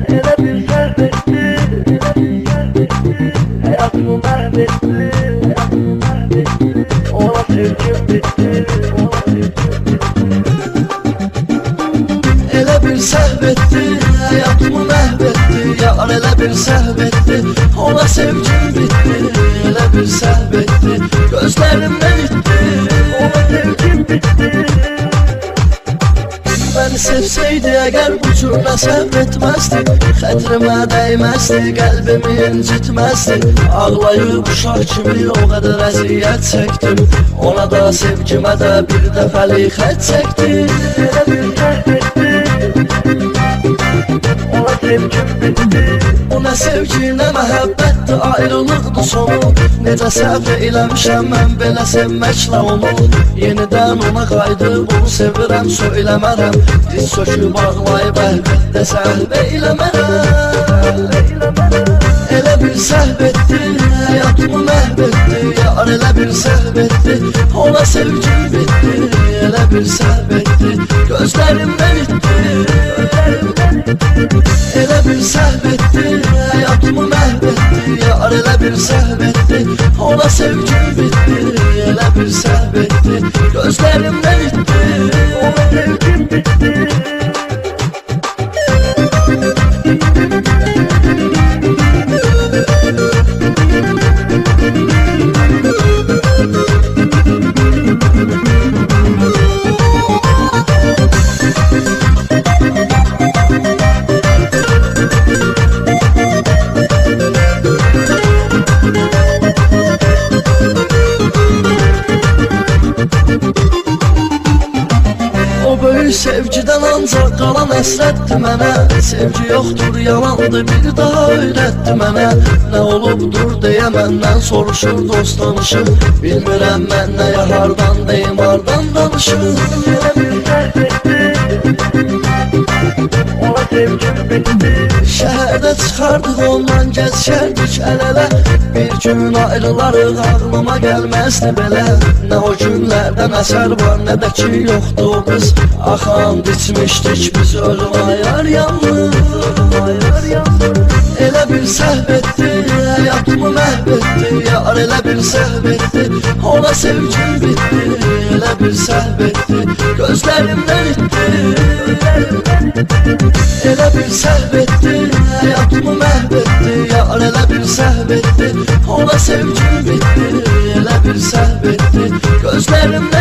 Elə bir səhv etdi, həyatımı məhv etdi, ona sevgim bitdi. Elə bir səhv etdi, həyatımı məhv etdi. Yar elə bir səhv etdi, ona sevgim bitdi. Elə bir səhv etdi, gözlərimdən itdi, Ona sevgim bitdi. Məni sevsəydi əgər bu cür nə səhv etməzdi. Xətrimə dəyməzdi, qəlbimi incitməzdi. Ağlayıb uşaq kimi o qədər əziyyət çəkdim. Ona da sevgimə də bir dəfəlik xət çəkdim. Elə bir səhv etdi, ona sevgim bitdi. O nə sevgi, nə məhəbbətdir, ayrılıqdır sonu. Necə səhv eləmişəm mən belə sevməklə onu. Yenidən ona qayıdıb onu sevirəm, söyləmərəm. Diz söküb ağlayıb əlbəttə səhv eləmərəm. Elə bir səhv etdi, həyatımı məhv etdi. Yar elə bir səhv etdi, ona sevgim bitdi. Elə bir səhv etdi, gözlərimdən itdi. Elə bir səhv etdi, həyatımı məhv etdi. Yar elə bir səhv etdi, ona sevgim bitdi. Elə bir səhv etdi, gözlərimdən itdi. Ona sevgim bitdi. Sevgidən ancaq qalan əsrətdir mənə. Sevgi yoxdur, yalandır, bir daha öyrətdi mənə. Nə olubdur deyə məndən soruşur dost danışır. Bilmirəm mən nəyə hardan deyim, hardan danışır. Elə bir səhv etdi, ona sevgim bitdi. Şəhərdə çıxardıq ondan gəzişərdik əl-ələ. Bir gün ayrılarıq, ağlıma gəlməzdi belə. Nə o günlərdən əsər var, nə də ki yoxdur o qız. Axan içmişdik biz ölüm ayar yanlıq. Elə bir səhv etdi, həyatımı məhv etdi. Yar elə bir səhv etdi, ona sevgim bitdi. Elə bir səhv etdi, gözlərimdən itdi. Elə bir səhv etdi, həyatımı məhv etdi. Yar elə bir səhv etdi, ona sevgim bitdi. Elə bir səhv etdi, gözlərimdən